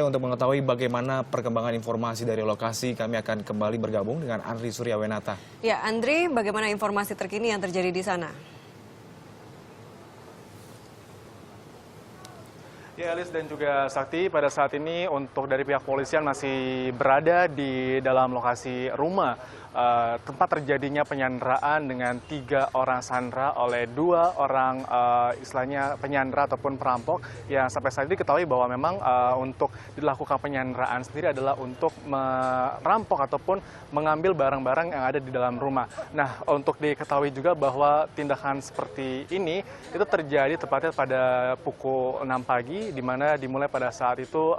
untuk mengetahui bagaimana perkembangan informasi dari lokasi, kami akan kembali bergabung dengan Andri Suryawenata. Ya, Andri, bagaimana informasi terkini yang terjadi di sana? Ya, Elis dan juga Sakti, pada saat ini untuk dari pihak polisian masih berada di dalam lokasi rumah tempat terjadinya penyanderaan dengan 3 orang sandera oleh 2 orang istilahnya penyandera ataupun perampok yang sampai saat ini diketahui bahwa memang untuk dilakukan penyanderaan sendiri adalah untuk merampok ataupun mengambil barang-barang yang ada di dalam rumah. Nah, untuk diketahui juga bahwa tindakan seperti ini itu terjadi tepatnya pada pukul 6 pagi, di mana dimulai pada saat itu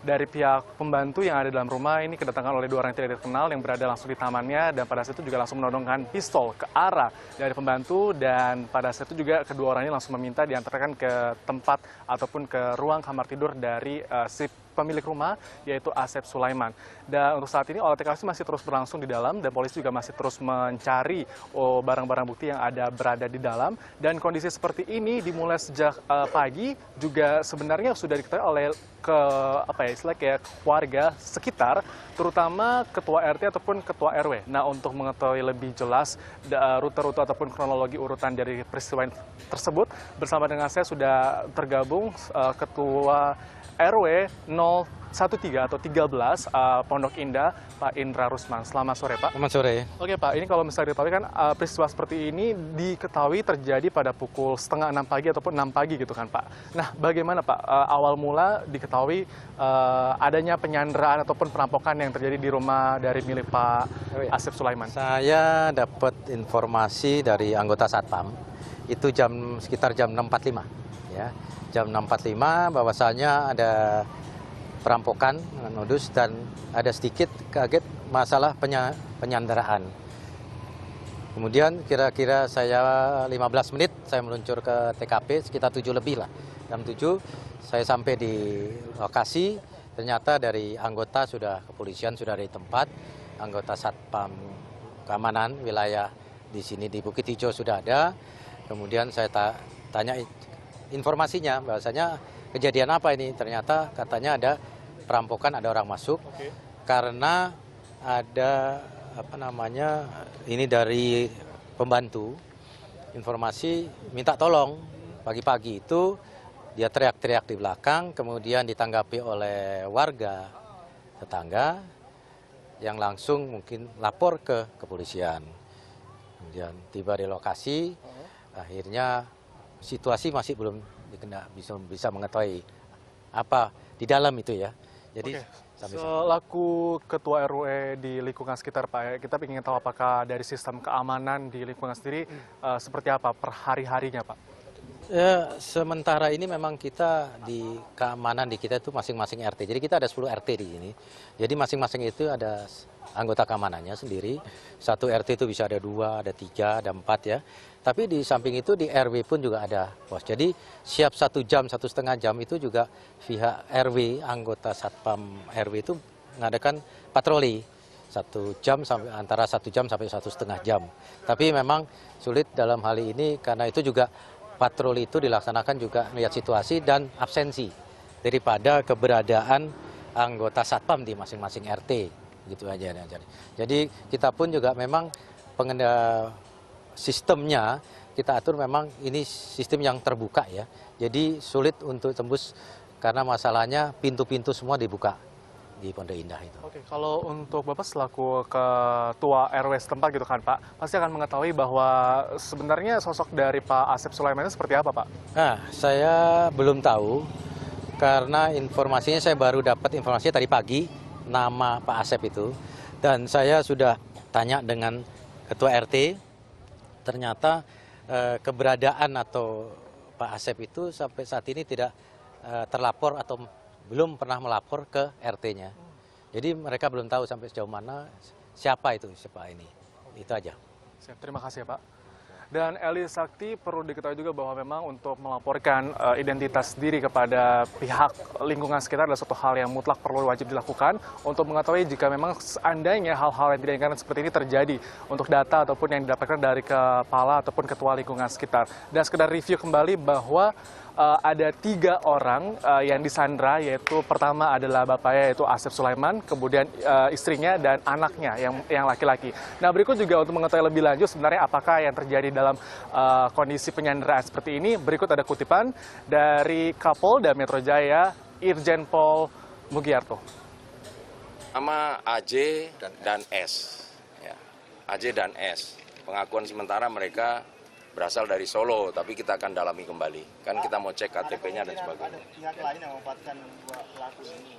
dari pihak pembantu yang ada dalam rumah ini kedatangan oleh 2 orang yang tidak dikenal yang berada langsung di tamannya, dan pada saat itu juga langsung menodongkan pistol ke arah dari pembantu, dan pada saat itu juga kedua orang ini langsung meminta diantarkan ke tempat ataupun ke ruang kamar tidur dari si pemilik rumah, yaitu Asep Sulaiman. Dan untuk saat ini olah TKP masih terus berlangsung di dalam, dan polisi juga masih terus mencari barang-barang bukti yang ada berada di dalam. Dan kondisi seperti ini dimulai sejak pagi juga sebenarnya sudah diketahui oleh kayak warga sekitar, terutama ketua RT ataupun ketua RW. Nah, untuk mengetahui lebih jelas rute-rute ataupun kronologi urutan dari peristiwa tersebut, bersama dengan saya sudah tergabung ketua RW 013 atau 13 Pondok Indah, Pak Indra Rusman. Selamat sore, Pak. Selamat sore. Oke, Pak, ini kalau misalnya diketahui kan peristiwa seperti ini diketahui terjadi pada pukul setengah 6 pagi ataupun 6 pagi gitu kan, Pak. Nah, bagaimana, Pak, awal mula diketahui adanya penyanderaan ataupun perampokan yang terjadi di rumah dari milik Pak Asep Sulaiman? Saya dapat informasi dari anggota Satpam, itu sekitar jam 6.45. Ya. Jam 6.45 bahwasanya ada perampokan modus dan ada sedikit kaget masalah penyanderaan. Kemudian kira-kira saya 15 menit saya meluncur ke TKP sekitar 7 lebih lah. Jam 7 saya sampai di lokasi, ternyata dari anggota kepolisian sudah di tempat, anggota Satpam keamanan wilayah di sini di Bukit Hijau sudah ada. Kemudian saya tanya informasinya bahwasanya kejadian apa ini, ternyata katanya ada perampokan, ada orang masuk. Karena ada ini dari pembantu informasi minta tolong pagi-pagi itu, dia teriak-teriak di belakang, kemudian ditanggapi oleh warga tetangga yang langsung mungkin lapor ke kepolisian. Kemudian tiba di lokasi, akhirnya situasi masih belum bisa mengetahui apa di dalam itu ya. Jadi selaku ketua RW di lingkungan sekitar, Pak, kita ingin tahu apakah dari sistem keamanan di lingkungan sendiri seperti apa per hari-harinya, Pak? Ya, sementara ini memang kita di keamanan di kita itu masing-masing RT. Jadi kita ada 10 RT di sini. Jadi masing-masing itu ada anggota keamanannya sendiri. Satu RT itu bisa ada 2, ada 3, ada 4 ya. Tapi di samping itu di RW pun juga ada pos. Jadi siap 1 jam, 1,5 jam itu juga pihak RW, anggota Satpam RW itu mengadakan patroli 1 jam sampai antara 1 jam sampai 1,5 jam. Tapi memang sulit dalam hal ini karena itu juga patroli itu dilaksanakan juga melihat situasi dan absensi daripada keberadaan anggota Satpam di masing-masing RT gitu aja. Jadi kita pun juga memang sistemnya kita atur memang ini sistem yang terbuka ya. Jadi sulit untuk tembus karena masalahnya pintu-pintu semua dibuka di Pondok Indah itu. Oke, kalau untuk Bapak selaku ketua RW setempat gitu kan, Pak, pasti akan mengetahui bahwa sebenarnya sosok dari Pak Asep Sulaiman itu seperti apa, Pak? Nah, saya belum tahu karena informasinya saya baru dapat informasinya tadi pagi nama Pak Asep itu, dan saya sudah tanya dengan ketua RT. Ternyata keberadaan atau Pak Asep itu sampai saat ini tidak terlapor atau belum pernah melapor ke RT-nya. Jadi mereka belum tahu sampai sejauh mana siapa ini. Itu aja. Siap, terima kasih ya, Pak. Dan Eli Sakti, perlu diketahui juga bahwa memang untuk melaporkan identitas diri kepada pihak lingkungan sekitar adalah suatu hal yang mutlak perlu wajib dilakukan untuk mengetahui jika memang seandainya hal-hal yang tidak diinginkan seperti ini terjadi untuk data ataupun yang didapatkan dari kepala ataupun ketua lingkungan sekitar. Dan sekedar review kembali bahwa ada 3 orang yang disandra, yaitu pertama adalah bapaknya yaitu Asep Sulaiman, kemudian istrinya dan anaknya yang laki-laki. Nah, berikut juga untuk mengetahui lebih lanjut sebenarnya apakah yang terjadi dalam kondisi penyanderaan seperti ini, berikut ada kutipan dari Kapolda Metro Jaya, Irjen Pol Mugiarto. Nama AJ dan S. Ya, AJ dan S. Pengakuan sementara mereka berasal dari Solo, tapi kita akan dalami kembali. Kan kita mau cek KTP-nya dan sebagainya. Pihak lain yang memanfaatkan 2 pelaku ini.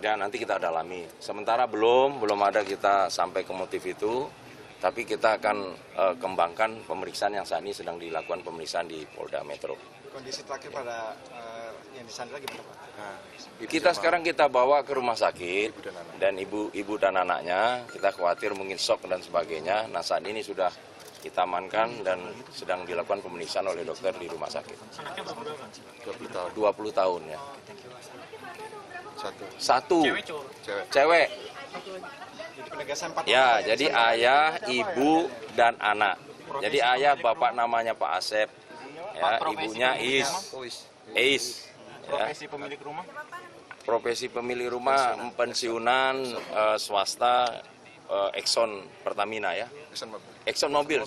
Dan nanti kita dalami. Sementara belum ada kita sampai ke motif itu, tapi kita akan kembangkan pemeriksaan yang saat ini sedang dilakukan pemeriksaan di Polda Metro. Kondisi terakhir pada yang disandra gimana, Pak? Kita sekarang kita bawa ke rumah sakit dan ibu dan anaknya, kita khawatir mungkin shock dan sebagainya. Nah, saat ini sudah kita amankan dan sedang dilakukan pemeriksaan oleh dokter di rumah sakit. 20 tahun ya. Satu. Cewek. Jadi penegasan 4 Ya, jadi ayah, ibu, dan anak. Jadi ayah bapak namanya Pak Asep, ya, ibunya Is. profesi pemilik rumah? Profesi pemilik rumah pensiunan swasta Exxon Pertamina ya. Exxon Mobil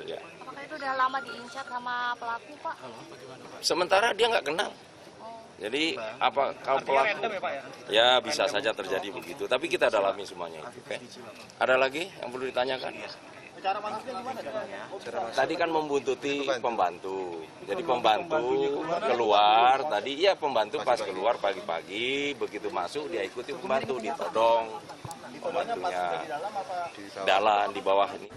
ya. Apakah itu udah lama diincar sama pelaku, Pak? Sementara dia nggak kenal. Jadi apa kalau pelaku? Ya bisa saja terjadi begitu. Tapi kita dalami semuanya itu. Oke? Ada lagi yang perlu ditanyakan? Cara masuknya gimana? Tadi kan membuntuti pembantu. Jadi pembantu keluar tadi, iya pembantu pas keluar pagi-pagi, begitu masuk dia ikuti pembantu, ditodong pembantunya dalam di bawah ini.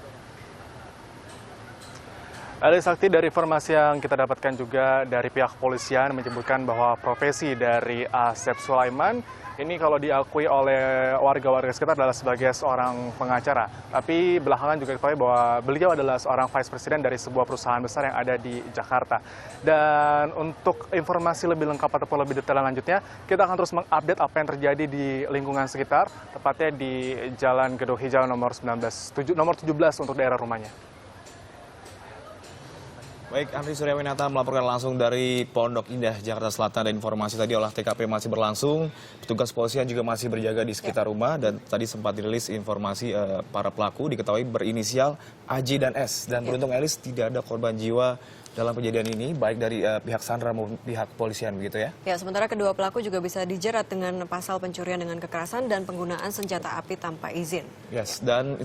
Ada Sakti, dari informasi yang kita dapatkan juga dari pihak kepolisian menyebutkan bahwa profesi dari Asep Sulaiman ini kalau diakui oleh warga-warga sekitar adalah sebagai seorang pengacara. Tapi belakangan juga diketahui bahwa beliau adalah seorang vice president dari sebuah perusahaan besar yang ada di Jakarta. Dan untuk informasi lebih lengkap ataupun lebih detail lanjutnya, kita akan terus mengupdate apa yang terjadi di lingkungan sekitar, tepatnya di Jalan Gedung Hijau nomor 17 untuk daerah rumahnya. Baik, Andri Suryawinata melaporkan langsung dari Pondok Indah, Jakarta Selatan. Dan informasi tadi olah TKP masih berlangsung. Petugas kepolisian juga masih berjaga di sekitar rumah. Dan tadi sempat dirilis informasi para pelaku diketahui berinisial AJ dan S. Dan beruntung Elis tidak ada korban jiwa dalam kejadian ini, baik dari pihak Sandra maupun pihak kepolisian, begitu ya? Ya, sementara kedua pelaku juga bisa dijerat dengan pasal pencurian dengan kekerasan dan penggunaan senjata api tanpa izin. Yes, dan